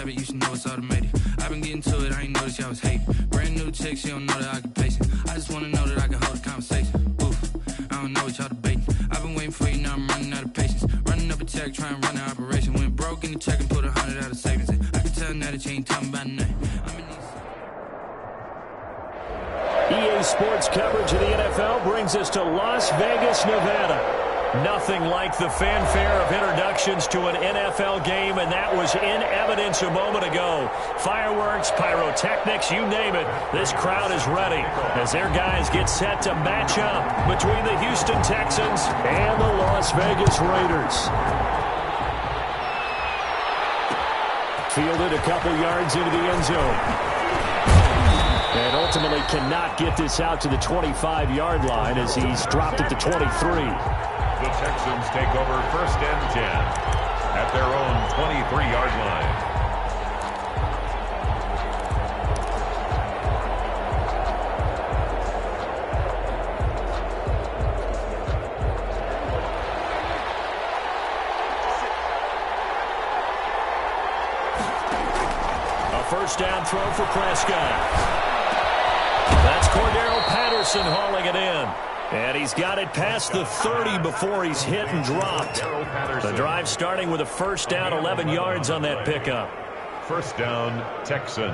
habit, you should know it's automated. I've been getting to it, I ain't noticed y'all was hating. Brand new chick, she don't know that I can pace it. I just wanna know that I can hold a conversation. Oof, I don't know what y'all debating. I've been waiting for you, now I'm running out of patience. Running up a check, trying to run an operation. Went broke in the check and put 100 out of savings in. I can tell now that you ain't talking about nothing. I'm in these... EA Sports coverage of the NFL brings us to Las Vegas, Nevada. Nothing like the fanfare of introductions to an NFL game, and that was in evidence a moment ago. Fireworks, pyrotechnics, you name it. This crowd is ready as their guys get set to match up between the Houston Texans and the Las Vegas Raiders. Fielded a couple yards into the end zone. And ultimately cannot get this out to the 25-yard line as he's dropped it to 23. The Texans take over 1st and 10 at their own 23-yard line. A first down throw for Prescott. That's Cordero Patterson hauling it in. And he's got it past the 30 before he's hit and dropped. The drive starting with a first down, 11 yards on that pickup. First down, Texans.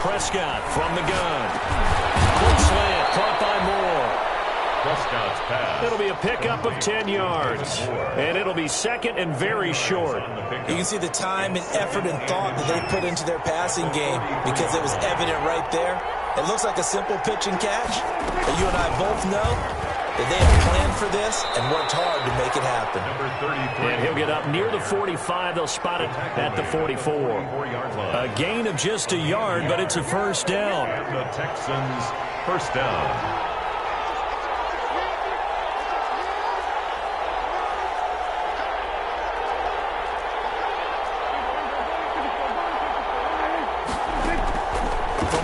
Prescott from the gun. Quick slant, caught by Moore. Prescott's pass. It'll be a pickup of 10 yards. And it'll be second and very short. You can see the time and effort and thought that they put into their passing game because it was evident right there. It looks like a simple pitch and catch, but you and I both know that they have planned for this and worked hard to make it happen. And he'll get up near the 45. They'll spot it at the 44. A gain of just a yard, but it's a first down. The Texans first down.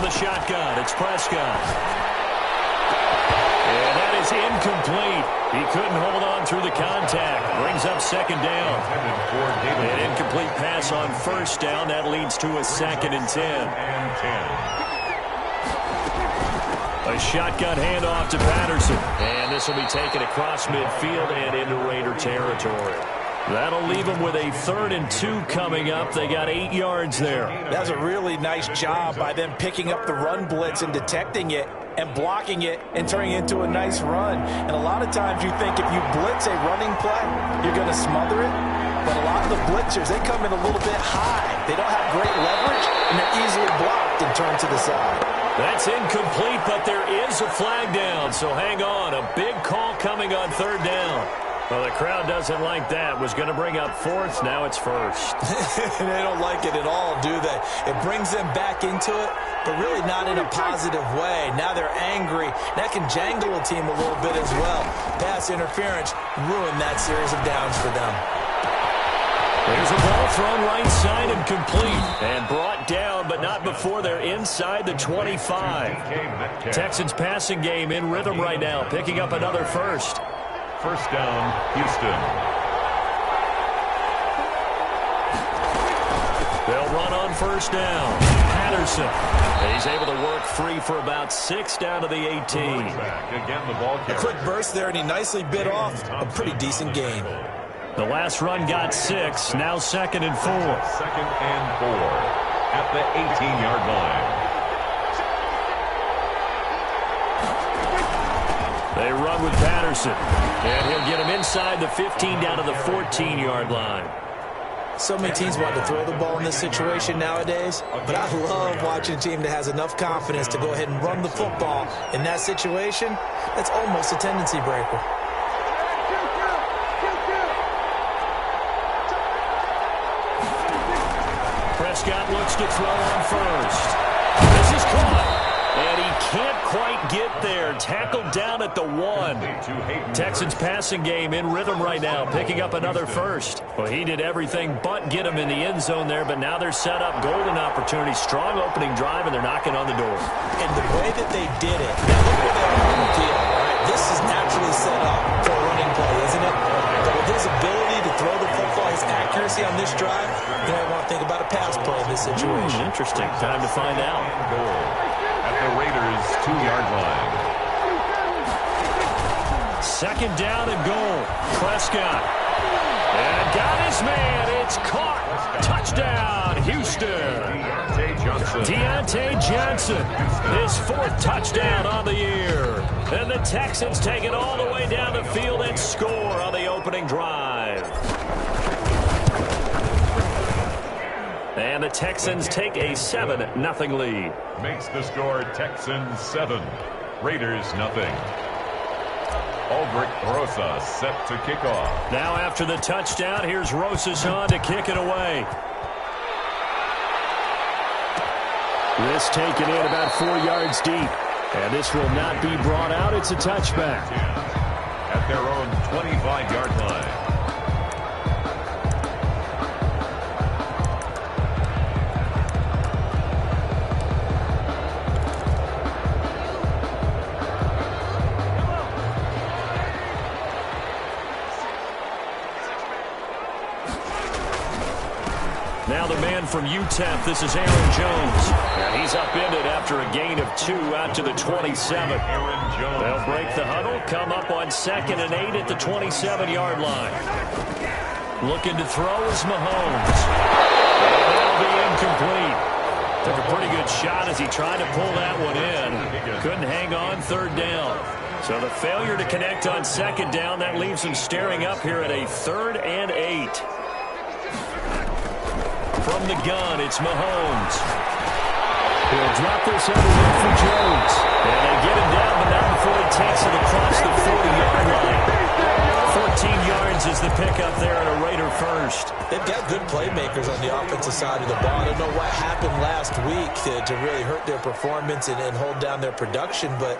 Shotgun, it's Prescott. And that is incomplete. He couldn't hold on through the contact. Brings up second down. An incomplete pass on first down. That leads to a 2nd and 10. A shotgun handoff to Patterson. And this will be taken across midfield and into Raider territory. That'll leave them with a 3rd and 2 coming up. They got 8 yards there. That was a really nice job by them picking up the run blitz and detecting it and blocking it and turning it into a nice run. And a lot of times you think if you blitz a running play, you're going to smother it. But a lot of the blitzers, they come in a little bit high. They don't have great leverage, and they're easily blocked and turned to the side. That's incomplete, but there is a flag down. So hang on. A big call coming on 3rd down. Well, the crowd doesn't like that. Was going to bring up 4th. Now it's 1st. They don't like it at all, do they? It brings them back into it, but really not in a positive way. Now they're angry. That can jangle a team a little bit as well. Pass interference ruined that series of downs for them. There's a ball thrown right side and complete. And brought down, but not before they're inside the 25. Texans passing game in rhythm right now, picking up another first. First down, Houston. They'll run on first down. Patterson. He's able to work free for about 6 down to the 18. Again, the ball a quick burst there, and he nicely bit off a pretty decent gain. The last run got 6. Now 2nd and 4. 2nd and 4 at the 18-yard line. They run with Patterson. And he'll get him inside the 15 down to the 14-yard line. So many teams want to throw the ball in this situation nowadays, but I love watching a team that has enough confidence to go ahead and run the football. In that situation, that's almost a tendency breaker. Prescott looks to throw on first. This is caught. And he can't quite get there. tackled down at the 1. Texans passing game in rhythm right now, picking up another first. Well, he did everything but get him in the end zone there, but now they're set up golden opportunity, strong opening drive, and they're knocking on the door. And the way that they did it, now look where they are on the field. Right? This is naturally set up for a running play, isn't it? But with his ability to throw the football, his accuracy on this drive, you might want to think about a pass play in this situation. Interesting. Time to find out. Goal at the Raiders' 2-yard line. Second down and goal. Prescott. And got his man. It's caught. Touchdown, Houston. Deontay Johnson. His 4th touchdown on the year. And the Texans take it all the way down the field and score on the opening drive. And the Texans take a 7-0 lead. Makes the score Texans 7, Raiders 0. Aldrich Rosas set to kick off. Now after the touchdown, here's Rosas on to kick it away. This taken in about 4 yards deep. And this will not be brought out. It's a touchback. At their own 25-yard line. Now the man from UTEP, this is Aaron Jones. And he's upended after a gain of 2 out to the 27. They'll break the huddle, come up on 2nd and 8 at the 27-yard line. Looking to throw is Mahomes. And that'll be incomplete. Took a pretty good shot as he tried to pull that one in. Couldn't hang on 3rd down. So the failure to connect on 2nd down, that leaves him staring up here at a 3rd and 8. From the gun, it's Mahomes. He'll drop this underneath for Jones. And they get him down, but not before he takes it across the 40-yard line. 14 yards is the pickup there at a Raider first. They've got good playmakers on the offensive side of the ball. I don't know what happened last week to really hurt their performance and hold down their production, but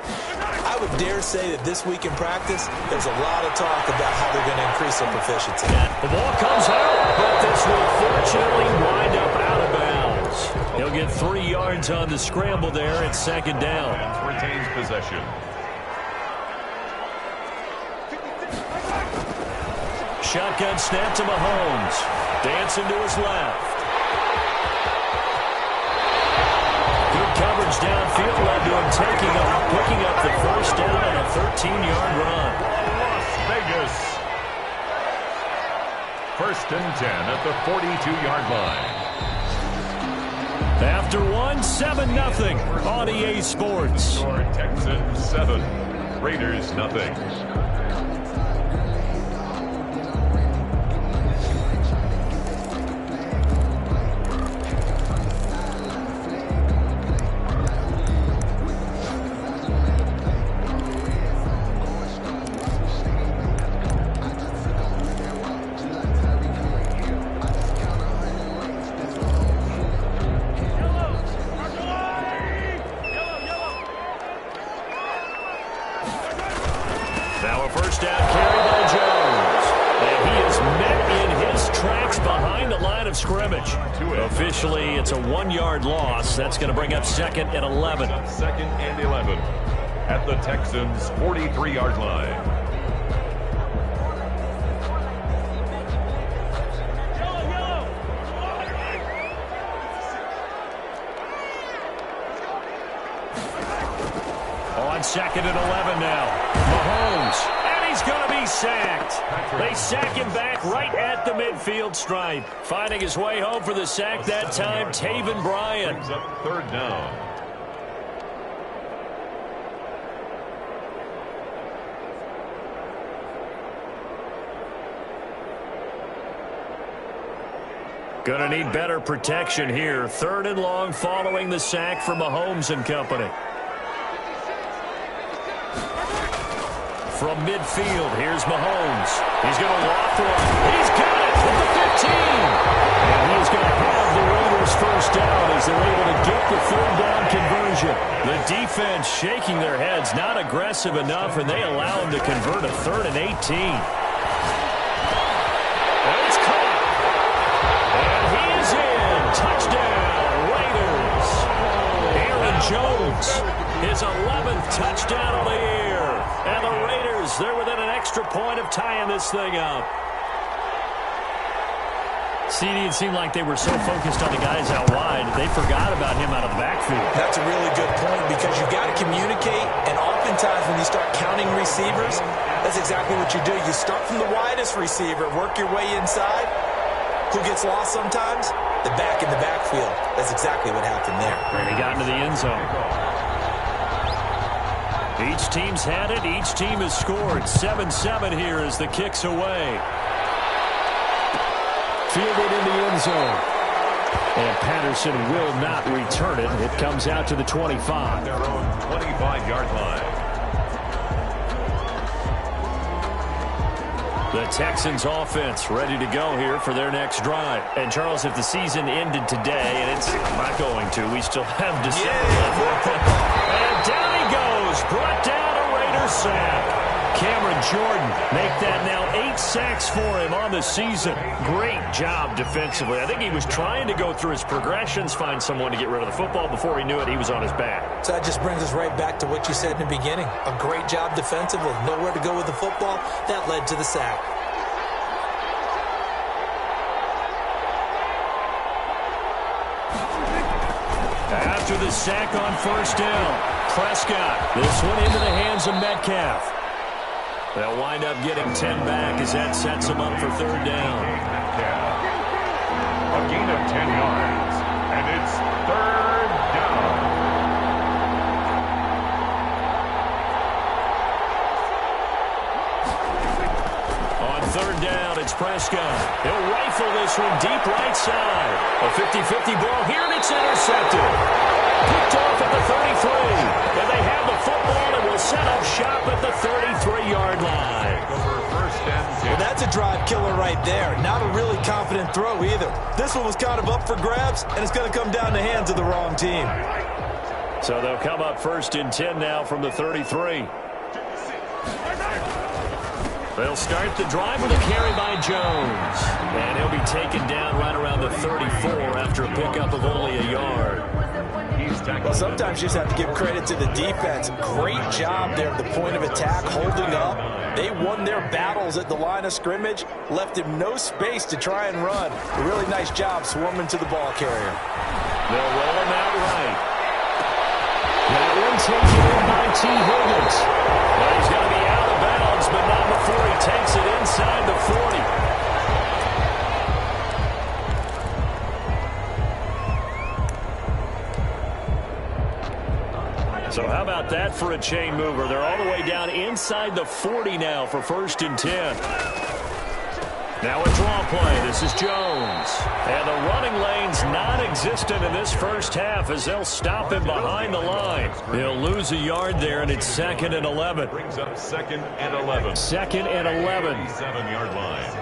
I would dare say that this week in practice, there's a lot of talk about how they're going to increase their proficiency. The ball comes out, but this will fortunately wind up out of bounds. He'll get 3 yards on the scramble there at 2nd down. Retains possession. Shotgun snap to Mahomes. Dancing to his left. Good coverage downfield led to him taking off, picking up the 1st down on a 13-yard run. Las Vegas. 1st and 10 at the 42-yard line. After 7-0 on EA Sports. Texans 7, Raiders 0. Now a 1st down carry by Jones. And he is met in his tracks behind the line of scrimmage. Officially, it's a 1-yard loss. That's going to bring up 2nd and 11. 2nd and 11 at the Texans' 43-yard line. On 2nd and 11 now. Mahomes. And he's going to be sacked. They sack him back right at the midfield stripe. Finding his way home for the sack that time, Taven Bryan. Brings up 3rd down. Going to need better protection here. 3rd and long following the sack from Mahomes and company. From midfield, here's Mahomes. He's going to walk one. He's got it from the 15. And he's going to have the Raiders 1st down as they're able to get the 3rd down conversion. conversion. The defense shaking their heads, not aggressive enough, and they allow him to convert a 3rd and 18. And it's caught. And he is in. Touchdown, Raiders. Aaron Jones, his 11th touchdown of the year. And the Raiders, they're within an extra point of tying this thing up. CD, it seemed like they were so focused on the guys out wide, they forgot about him out of the backfield. That's a really good point because you've got to communicate, and oftentimes when you start counting receivers, that's exactly what you do. You start from the widest receiver, work your way inside. Who gets lost sometimes? The back in the backfield. That's exactly what happened there. And he got into the end zone. Each team's had it. Each team has scored. 7-7 here as the kick's away. Fielded in the end zone. And Patterson will not return it. It comes out to the 25. Their own 25-yard line. The Texans offense ready to go here for their next drive. And, Charles, if the season ended today, and it's not going to, we still have December left. And down he goes. Brought down a Raiders sack. Cameron Jordan make that now 8 sacks for him on the season. Great job defensively. I think he was trying to go through his progressions, find someone to get rid of the football. Before he knew it, he was on his back. So that just brings us right back to what you said in the beginning. A great job defensively. Nowhere to go with the football. That led to the sack. After the sack on first down, Prescott. This one into the hands of Metcalf. They'll wind up getting 10 back as that sets them up for 3rd down. A gain of 10 yards, and it's 3rd down. On 3rd down, it's Prescott. He'll rifle this one deep right side. A 50-50 ball here, and it's intercepted. Picked off at the 33. And they have the football and will set up shop at the 33-yard line. Well, that's a drive killer right there. Not a really confident throw either. This one was kind of up for grabs, and it's going to come down the hands of the wrong team. So they'll come up 1st and 10 now from the 33. They'll start the drive with a carry by Jones. And he'll be taken down right around the 34 after a pickup of only a yard. Well, sometimes you just have to give credit to the defense. Great job there at the point of attack, holding up. They won their battles at the line of scrimmage, left him no space to try and run. A really nice job swarming to the ball carrier. They'll roll him out right. That one taken in by T. Higgins. Well, he's going to be out of bounds, but not before he takes it inside the 40. So how about that for a chain mover? They're all the way down inside the 40 now for 1st and 10. Now a draw play. This is Jones. And the running lane's non-existent in this first half as they'll stop him behind the line. He'll lose a yard there, and it's 2nd and 11. Brings up 2nd and 11. 2nd and 11. 7-yard line.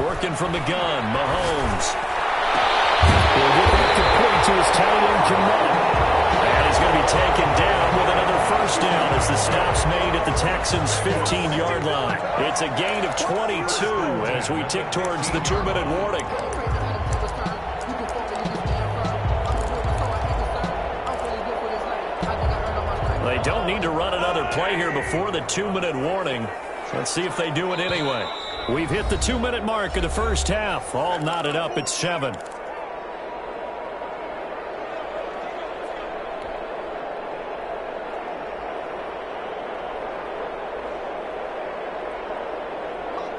Working from the gun, Mahomes. He'll get that complete to his tight end, Kmet. And he's going to be taken down with another 1st down as the stop's made at the Texans' 15-yard line. It's a gain of 22 as we tick towards the 2-minute warning. They don't need to run another play here before the 2-minute warning. Let's see if they do it anyway. We've hit the 2-minute mark of the first half. All knotted up at 7.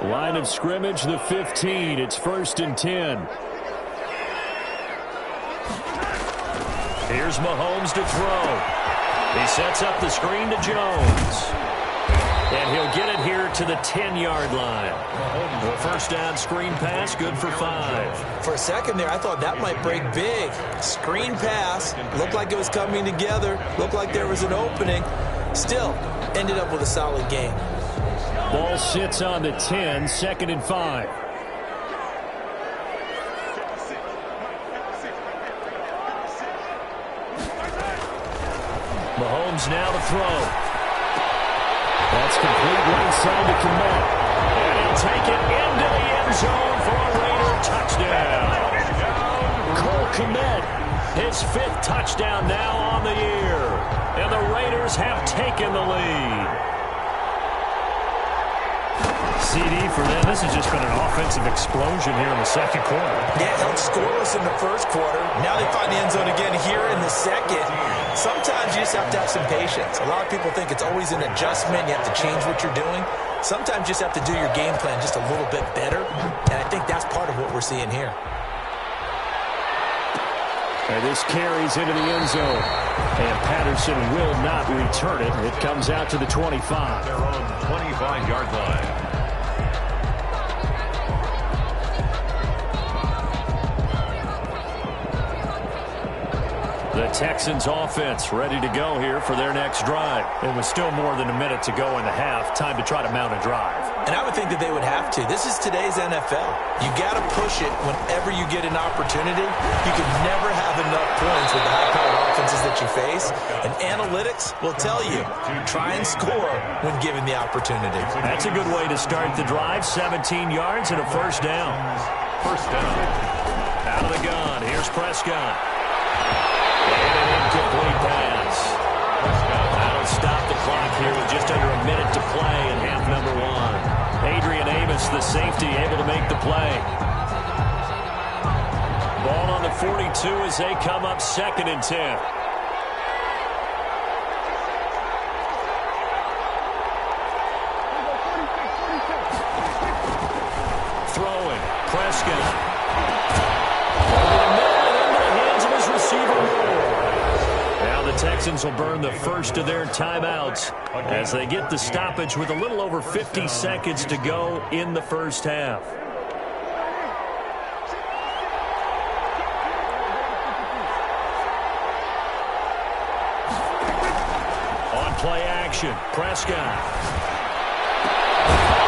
Line of scrimmage, the 15. It's 1st and 10. Here's Mahomes to throw. He sets up the screen to Jones. And he'll get it here to the 10-yard line. The 1st down screen pass, good for 5. For a second there, I thought that might break big. Screen pass, looked like it was coming together, looked like there was an opening. Still, ended up with a solid game. Ball sits on the 10, 2nd and 5. Mahomes now to throw. That's complete right side to Komet. And he'll take it into the end zone for a Raider touchdown. Cole Komet, his 5th touchdown now on the year. And the Raiders have taken the lead. CD for them. This has just been an offensive explosion here in the second quarter. Yeah, held scoreless in the first quarter. Now they find the end zone again here in the second. Sometimes you just have to have some patience. A lot of people think it's always an adjustment. You have to change what you're doing. Sometimes you just have to do your game plan just a little bit better. And I think that's part of what we're seeing here. And this carries into the end zone. And Patterson will not return it. It comes out to the 25. Their own 25-yard line. The Texans offense ready to go here for their next drive. It was still more than a minute to go in the half. Time to try to mount a drive. And I would think that they would have to. This is today's NFL. You got to push it whenever you get an opportunity. You can never have enough points with the high-powered offenses that you face. And analytics will tell you, try and score when given the opportunity. That's a good way to start the drive. 17 yards and a first down. First down. Out of the gun. Here's Prescott. And an incomplete pass. That'll stop the clock here with just under a minute to play in half number 1. Adrian Amos, the safety, able to make the play. Ball on the 42 as they come up 2nd and 10. Throwing. Prescott. Texans will burn the first of their timeouts as they get the stoppage with a little over 50 seconds to go in the first half. On play action, Prescott.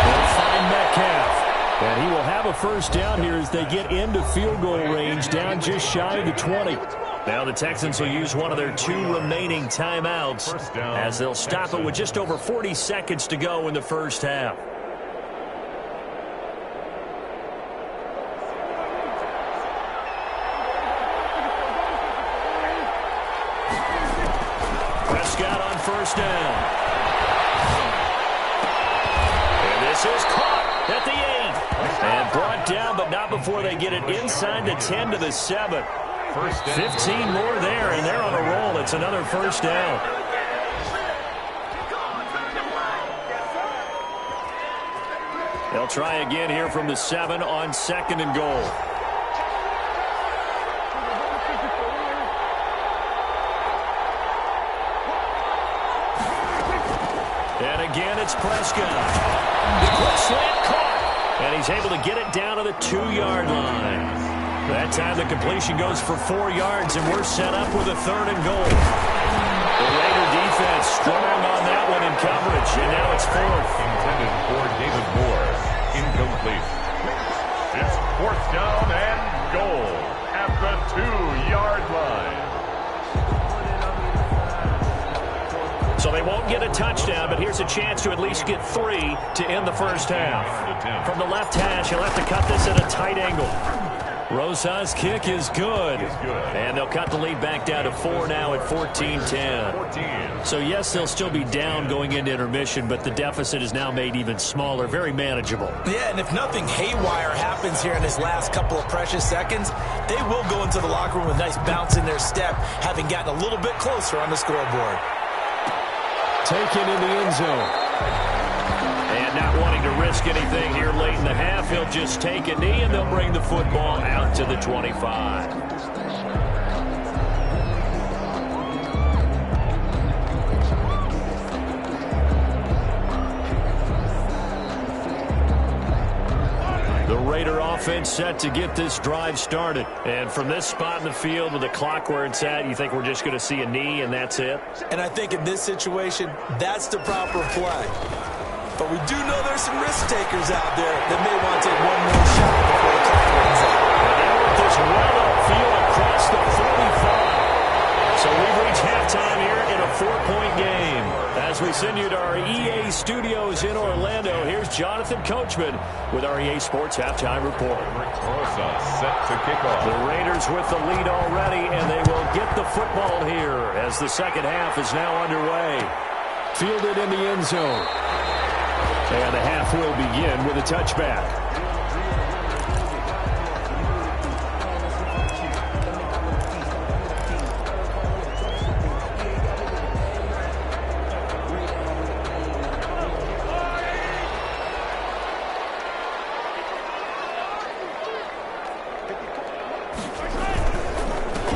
They'll find Metcalf. And he will have a first down here as they get into field goal range down just shy of the 20. Now the Texans will use one of their 2 remaining timeouts as they'll stop it with just over 40 seconds to go in the first half. Prescott on first down. And this is caught at the 8. And brought down, but not before they get it inside the 10 to the 7. 15 more there, and they're on a roll. It's another first down. They'll try again here from the 7 on 2nd and goal. And again, it's Prescott. The quick slant caught, and he's able to get it down to the 2-yard line. That time the completion goes for 4 yards, and we're set up with a 3rd and goal. The Raider defense strong on that one in coverage, and now it's 4th. Intended for David Moore. Incomplete. It's 4th down and goal at the 2-yard line. So they won't get a touchdown, but here's a chance to at least get 3 to end the first half. From the left hash, he'll have to cut this at a tight angle. Rosa's kick is good. And they'll cut the lead back down to 4 now at 14-10. So, yes, they'll still be down going into intermission, but the deficit is now made even smaller, very manageable. Yeah, and if nothing haywire happens here in his last couple of precious seconds, they will go into the locker room with a nice bounce in their step, having gotten a little bit closer on the scoreboard. Taken in the end zone. And not wanting to risk anything here late in the half, he'll just take a knee, and they'll bring the football out to the 25. The Raider offense set to get this drive started. And from this spot in the field with the clock where it's at, you think we're just going to see a knee and that's it? And I think in this situation, that's the proper play. But we do know there's some risk takers out there that may want to take one more shot before the clock runs out. And they want this well upfield across the 45. So we've reached halftime here in a 4 studios in Orlando, here's Jonathan Coachman with our EA Sports Halftime Report. Set to kick off. The Raiders with the lead already, and they will get the football here as the second half is now underway. Fielded in the end zone. And the half will begin with a touchback.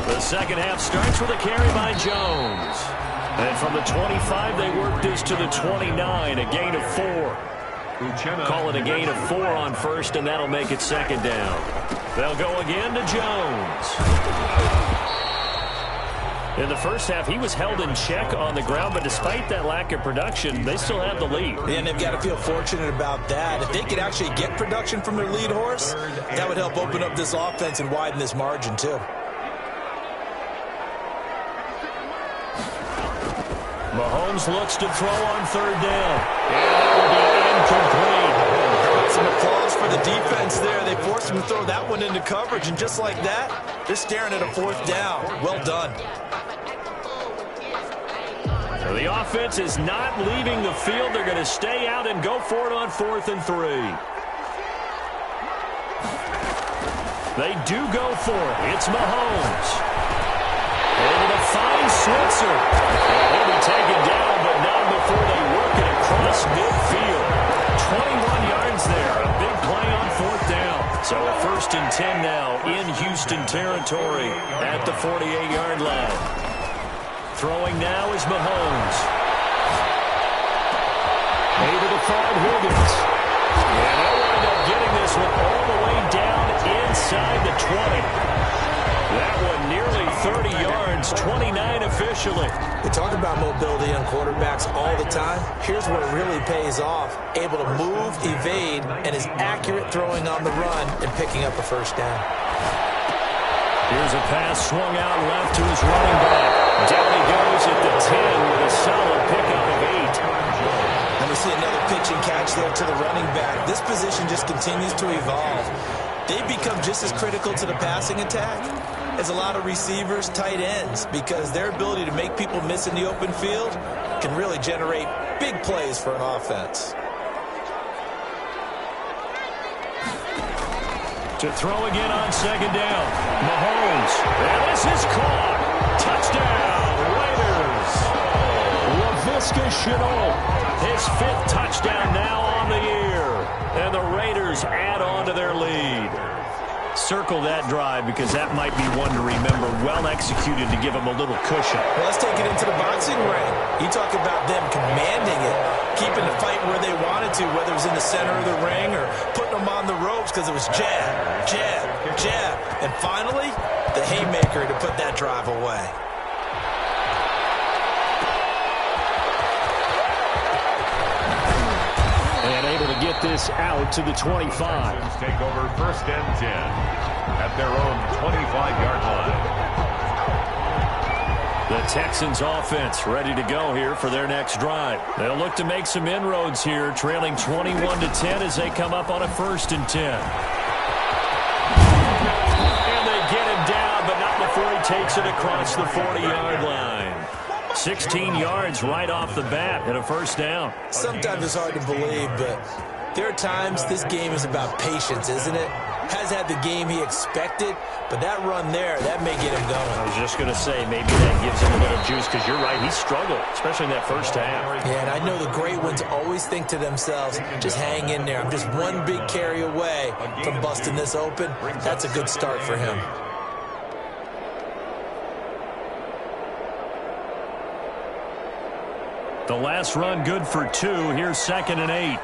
The second half starts with a carry by Jones. And from the 25, they work this to the 29, a gain of 4. Call it a gain of 4 on first, and that'll make it second down. They'll go again to Jones. In the first half, he was held in check on the ground, but despite that lack of production, they still have the lead. And they've got to feel fortunate about that. If they could actually get production from their lead horse, that would help open up this offense and widen this margin, too. Mahomes looks to throw on third down. And that will be incomplete. Some applause for the defense there. They forced him to throw that one into coverage, and just like that, they're staring at a fourth down. Well done. So the offense is not leaving the field. They're going to stay out and go for it on 4th and 3. They do go for it. It's Mahomes. Able to find Switzer. He'll be taken down, but not before they work it across midfield. 21 yards there. A big play on 4th down. So a 1st and 10 now in Houston territory at the 48-yard line. Throwing now is Mahomes. Able to find Higgins. And they'll wind up getting this one all the way down inside the 20. That one nearly 30 yards, 29 officially. We talk about mobility on quarterbacks all the time. Here's where it really pays off. Able to move, evade, and is accurate throwing on the run and picking up a first down. Here's a pass swung out left to his running back. Down he goes at the 10 with a solid pickup of 8. And we see another pitch and catch there to the running back. This position just continues to evolve. They become just as critical to the passing attack as a lot of receivers, tight ends, because their ability to make people miss in the open field can really generate big plays for an offense. To throw again on second down. Mahomes. And this is caught. Touchdown, Raiders. Laviska Shenault. His 5th touchdown now on the year. And the Raiders add on to their lead. Circle that drive because that might be one to remember. Well executed to give them a little cushion. Well, let's take it into the boxing ring. You talk about them commanding it, keeping the fight where they wanted to, whether it was in the center of the ring or putting them on the ropes because it was jab, jab, jab. And finally, the haymaker to put that drive away. And able to get this out to the 25. Take over 1st and 10 at their own 25-yard line. The Texans offense ready to go here for their next drive. They'll look to make some inroads here, trailing 21-10 as they come up on a 1st and 10. And they get him down, but not before he takes it across the 40-yard line. 16 yards right off the bat and a 1st down. Sometimes it's hard to believe, but there are times this game is about patience, isn't it? Has had the game he expected, but that run there, that may get him going. I was just going to say, maybe that gives him a little juice because you're right, he struggled, especially in that first half. Yeah, and I know the great ones always think to themselves, just hang in there. I'm just one big carry away from busting this open. That's a good start for him. The last run good for 2. Here's 2nd and 8.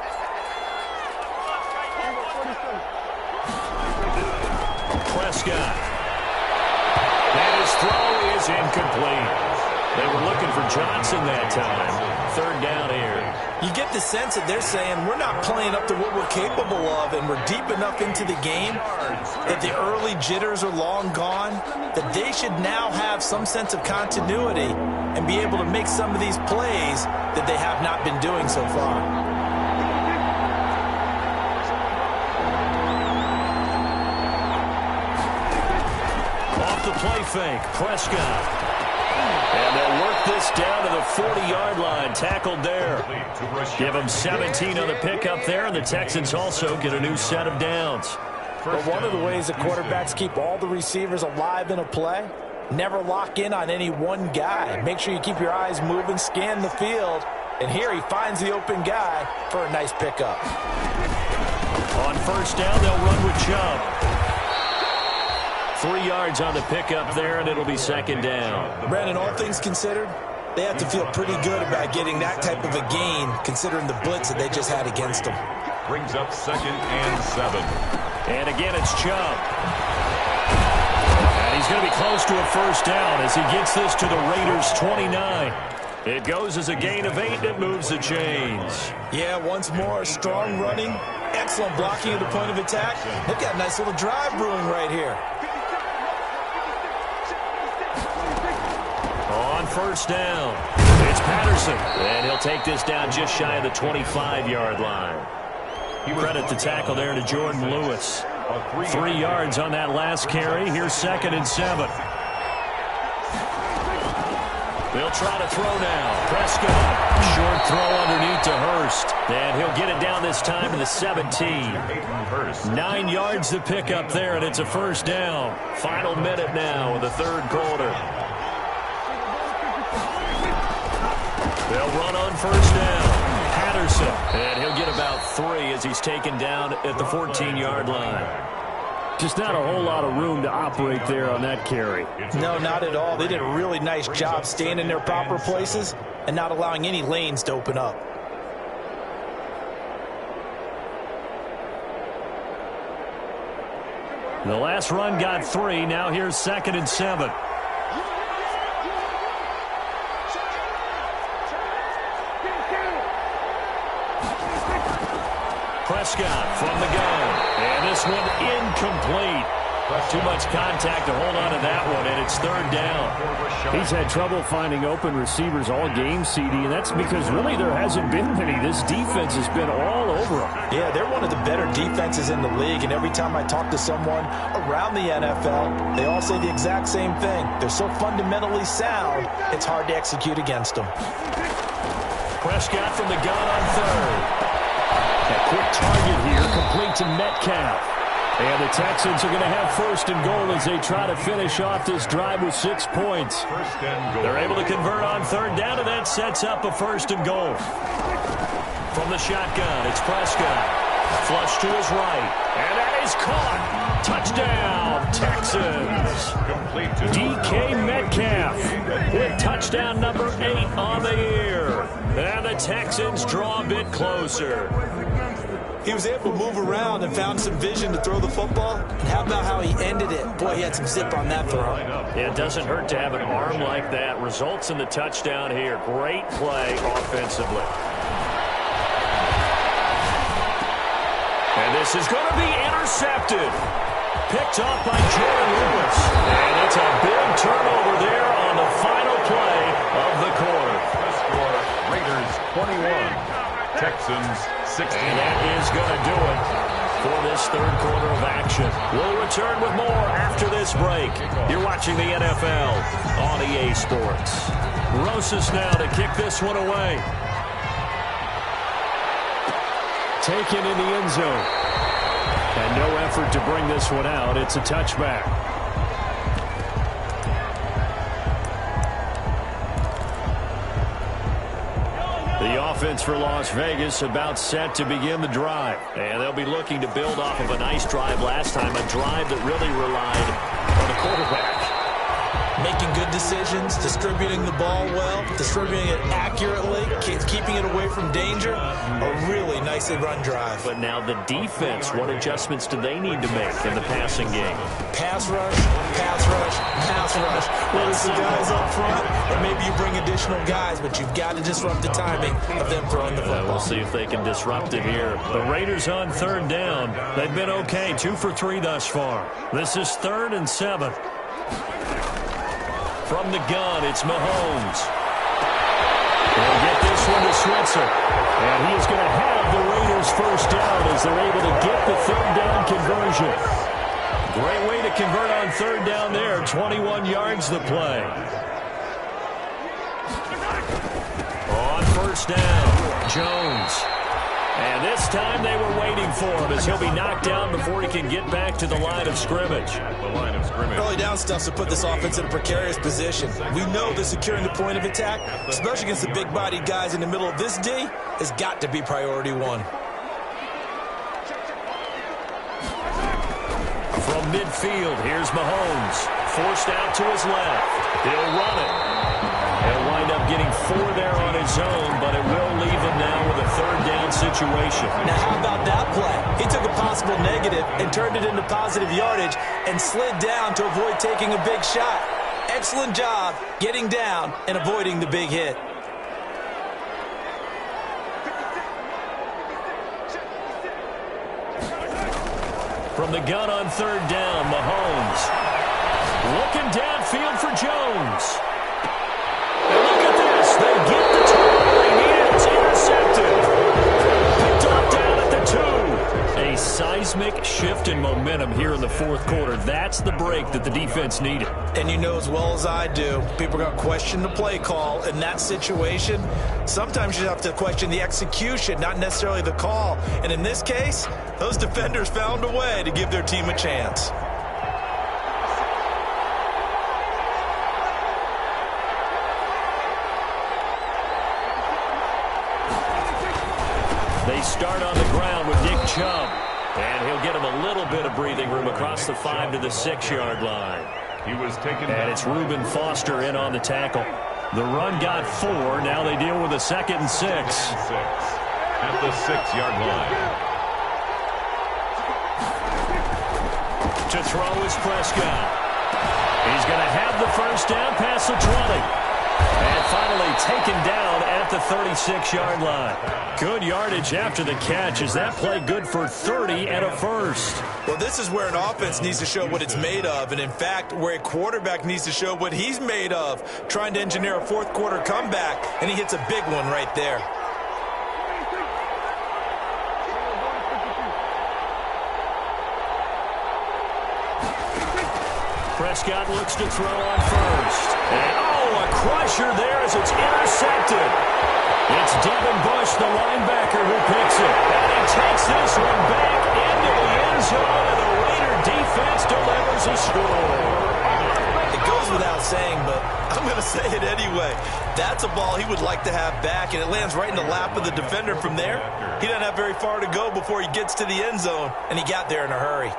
Prescott. And his throw is incomplete. They were looking for Johnson that time. Third down here. You get the sense that they're saying we're not playing up to what we're capable of, and we're deep enough into the game that the early jitters are long gone, that they should now have some sense of continuity and be able to make some of these plays that they have not been doing so far. Off the play fake, Prescott. And they'll work this down to the 40-yard line. Tackled there. Give them 17 on the pickup there, and the Texans also get a new set of downs. But one of the ways that quarterbacks keep all the receivers alive in a play, never lock in on any one guy. Make sure you keep your eyes moving, scan the field, and here he finds the open guy for a nice pickup. On first down, they'll run with Chubb. 3 yards on the pickup there, and it'll be second down. Brandon, all things considered, they have to feel pretty good about getting that type of a gain, considering the blitz that they just had against them. Brings up 2nd and 7. And again, it's Chubb. And he's going to be close to a first down as he gets this to the Raiders' 29. It goes as a gain of 8, and it moves the chains. Yeah, once more, strong running, excellent blocking at the point of attack. They've got a nice little drive brewing right here. On first down, it's Patterson. And he'll take this down just shy of the 25-yard line. Credit the tackle there to Jordan Lewis. 3 yards on that last carry. Here's 2nd and 7. They'll try to throw now. Prescott. Short throw underneath to Hurst. And he'll get it down this time to the 17. 9 yards to pick up there, and it's a first down. Final minute now in the third quarter. They'll run on first down. Patterson. And he'll get about 3 as he's taken down at the 14-yard line. Just not a whole lot of room to operate there on that carry. No, not at all. They did a really nice job staying in their proper places and not allowing any lanes to open up. The last run got 3. Now here's 2nd and 7. Prescott from the gun. And this one incomplete. Too much contact to hold on to that one, and it's third down. He's had trouble finding open receivers all game, CD, and that's because really there hasn't been many. This defense has been all over him. Yeah, they're one of the better defenses in the league, and every time I talk to someone around the NFL, they all say the exact same thing. They're so fundamentally sound, it's hard to execute against them. Prescott from the gun on third. A quick target here, complete to Metcalf. And the Texans are going to have first and goal as they try to finish off this drive with 6 points. They're able to convert on third down, and that sets up a first and goal. From the shotgun, it's Prescott. Flush to his right, and that is caught. Touchdown, Texans. DK Metcalf with touchdown number 8 on the year. And the Texans draw a bit closer. He was able to move around and found some vision to throw the football. And how about how he ended it? Boy, he had some zip on that throw. It doesn't hurt to have an arm like that. Results in the touchdown here. Great play offensively. And this is going to be intercepted. Picked off by Jordan Lewis. And it's a big turnover there on the final play of the quarter. The score, Raiders 21, Texans 16. And that is going to do it for this third quarter of action. We'll return with more after this break. You're watching the NFL on EA Sports. Rosas now to kick this one away. Taken in the end zone. And no effort to bring this one out. It's a touchback. The offense for Las Vegas about set to begin the drive. And they'll be looking to build off of a nice drive last time, a drive that really relied on the quarterback. Making good decisions, distributing the ball well, distributing it accurately, keeping it away from danger. A really nicely run drive. But now the defense, what adjustments do they need to make in the passing game? Pass rush, pass rush, pass rush. Whether it's the guys up front or maybe you bring additional guys, but you've got to disrupt the timing of them throwing the football. We'll see if they can disrupt it here. The Raiders on third down. They've been okay, 2 for 3 thus far. This is 3rd and 7. From the gun, it's Mahomes. They'll get this one to Switzer. And he is going to have the Raiders first down as they're able to get the third down conversion. Great way to convert on third down there. 21 yards the play. On first down, Jones. And this time they were waiting for him as he'll be knocked down before he can get back to the line of scrimmage. Early down stuff to put this offense in a precarious position. We know that securing the point of attack, especially against the big-bodied guys in the middle of this D, has got to be priority one. From midfield, here's Mahomes. Forced out to his left. He'll run it. He'll wind up getting 4 there on his own, but it will leave him now with a third down situation. Now, how about that play? He took a possible negative and turned it into positive yardage and slid down to avoid taking a big shot. Excellent job getting down and avoiding the big hit. From the gun on third down, Mahomes. Looking downfield for Jones. And look at this. They get the tackle. It's intercepted. Picked off down at the 2. A seismic shift in momentum here in the fourth quarter. That's the break that the defense needed. And you know as well as I do, people are going to question the play call in that situation. Sometimes you have to question the execution, not necessarily the call. And in this case, those defenders found a way to give their team a chance. They start on the ground with Nick Chubb. And he'll get him a little bit of breathing room across the 5 to the 6-yard line. He was taken and it's Reuben Foster in on the tackle. The run got 4. Now they deal with a 2nd and 6. At the 6-yard line. To throw is Prescott. He's going to have the first down past the 20. And finally taken down at the 36-yard line. Good yardage after the catch. Is that play good for 30 and a first? Well, this is where an offense needs to show what it's made of. And, in fact, where a quarterback needs to show what he's made of. Trying to engineer a fourth-quarter comeback, and he hits a big one right there. Prescott looks to throw on first. And, a crusher there as it's intercepted. It's Devin Bush, the linebacker, who picks it. And he takes this one back into the end zone, and the Raider defense delivers a score. It goes without saying, but I'm going to say it anyway. That's a ball he would like to have back, and it lands right in the lap of the defender from there. He doesn't have very far to go before he gets to the end zone, and he got there in a hurry.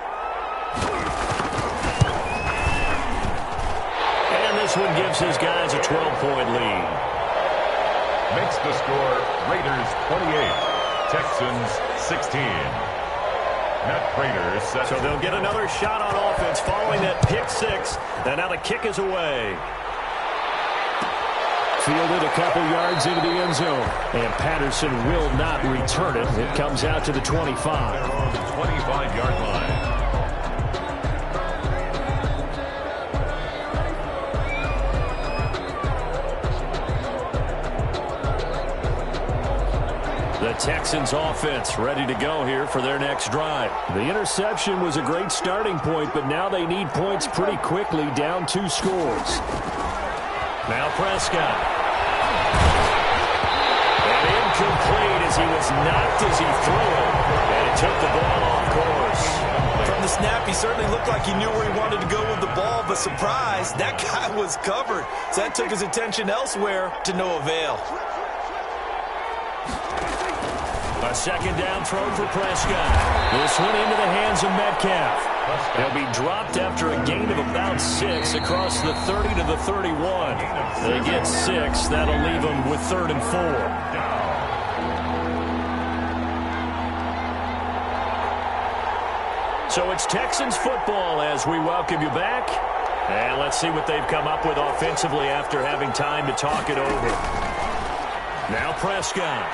This one gives his guys a 12-point lead. Makes the score Raiders 28, Texans 16. Matt Prater set. So they'll get another shot on offense following that pick 6. And now the kick is away. Fielded a couple yards into the end zone. And Patterson will not return it. It comes out to the 25. 25-yard line. The Texans offense ready to go here for their next drive. The interception was a great starting point, but now they need points pretty quickly, down 2 scores. Now Prescott. And incomplete as he was knocked as he threw it. And he took the ball off course. From the snap, he certainly looked like he knew where he wanted to go with the ball, but surprise, that guy was covered. So that took his attention elsewhere to no avail. A second down throw for Prescott. This one into the hands of Metcalf. They'll be dropped after a gain of about 6 across the 30 to the 31. They get 6. That'll leave them with 3rd and 4. So it's Texans football as we welcome you back. And let's see what they've come up with offensively after having time to talk it over. Now Prescott.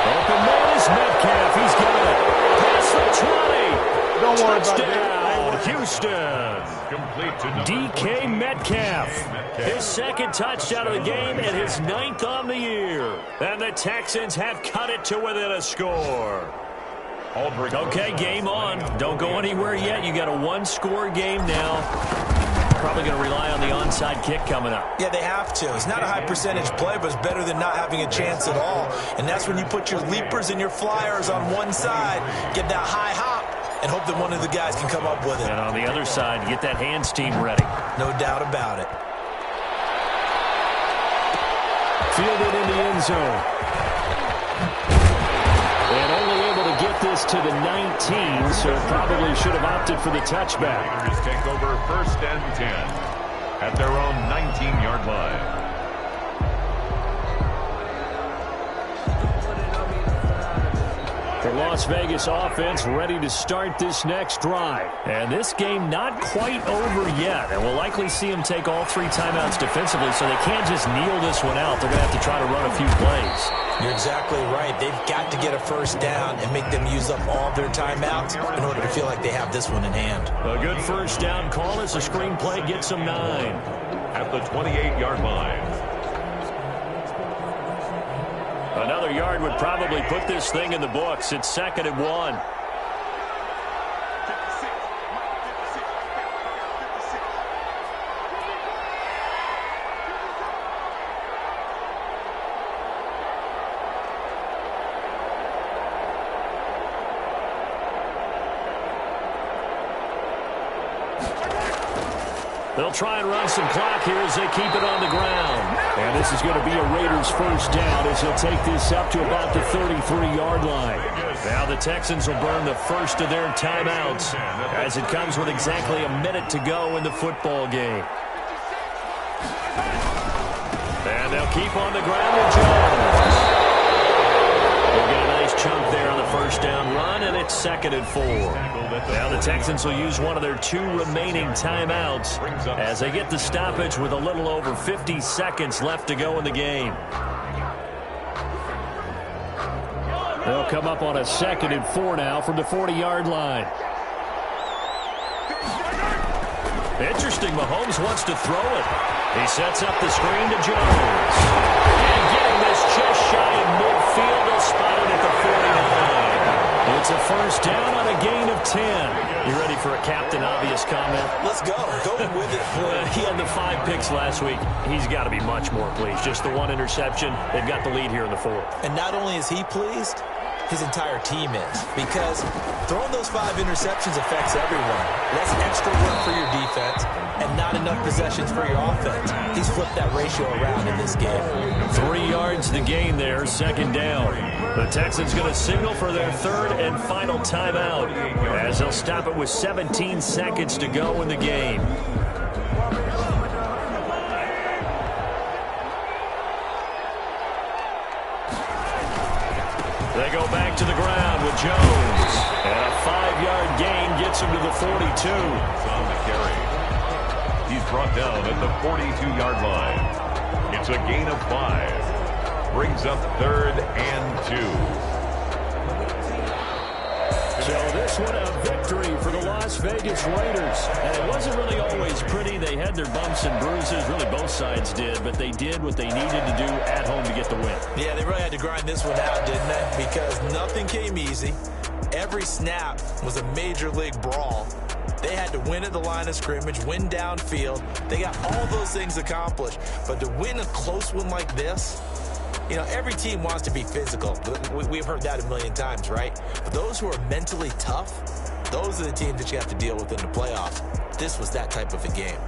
Open man is Metcalf. He's got it. Past the 20. Don't worry Touchdown, about Houston. Complete to DK Metcalf. His second touchdown of the game and his 9th on the year. And the Texans have cut it to within a score. Okay, game on. Don't go anywhere yet. You got a one-score game now. Probably going to rely on the onside kick coming up. Yeah, they have to. It's not a high-percentage play, but it's better than not having a chance at all. And that's when you put your leapers and your flyers on one side, get that high hop, and hope that one of the guys can come up with it. And on the other side, get that hands team ready. No doubt about it. Fielded in the end zone. And only able to get this to the 19, so probably should have opted for the touchback. Raiders take over 1st and 10 at their own 19-yard line. The Las Vegas offense ready to start this next drive. And this game not quite over yet. And we'll likely see them take all 3 timeouts defensively, so they can't just kneel this one out. They're going to have to try to run a few plays. You're exactly right. They've got to get a first down and make them use up all their timeouts in order to feel like they have this one in hand. A good first down call as a screenplay gets them 9. At the 28-yard line. Another yard would probably put this thing in the books. It's 2nd and 1. They'll try and run some clock here as they keep it on the ground. And this is going to be a Raiders first down as they'll take this up to about the 33-yard line. Now the Texans will burn the first of their timeouts as it comes with exactly a minute to go in the football game. And they'll keep on the ground with Jones. They'll get a nice chunk there on the first down run, and it's 2nd and 4. Now the Texans will use one of their 2 remaining timeouts as they get the stoppage with a little over 50 seconds left to go in the game. They'll come up on a 2nd and 4 now from the 40-yard line. Interesting, Mahomes wants to throw it. He sets up the screen to Jones. And getting this just shy of midfield, they'll spot it at the 49. It's a first down on a gain of 10. You ready for a Captain Obvious comment? Let's go. Go with it. He had the 5 picks last week. He's got to be much more pleased. Just the 1 interception. They've got the lead here in the 4th. And not only is he pleased, his entire team is. Because throwing those 5 interceptions affects everyone. Less extra work for your defense and not enough possessions for your offense. He's flipped that ratio around in this game. 3 yards to gain there, 2nd down. The Texans going to signal for their 3rd and final timeout as they'll stop it with 17 seconds to go in the game. They go back to the ground with Jones. And a 5-yard gain gets him to the 42. It's on the carry. He's brought down at the 42-yard line. It's a gain of 5. Brings up 3rd and 2. So this one a victory for the Las Vegas Raiders. And it wasn't really always pretty. They had their bumps and bruises. Really both sides did. But they did what they needed to do at home to get the win. Yeah, they really had to grind this one out, didn't they? Because nothing came easy. Every snap was a major league brawl. They had to win at the line of scrimmage, win downfield. They got all those things accomplished. But to win a close one like this, you know, every team wants to be physical. We've heard that a million times, right? But those who are mentally tough, those are the teams that you have to deal with in the playoffs. This was that type of a game.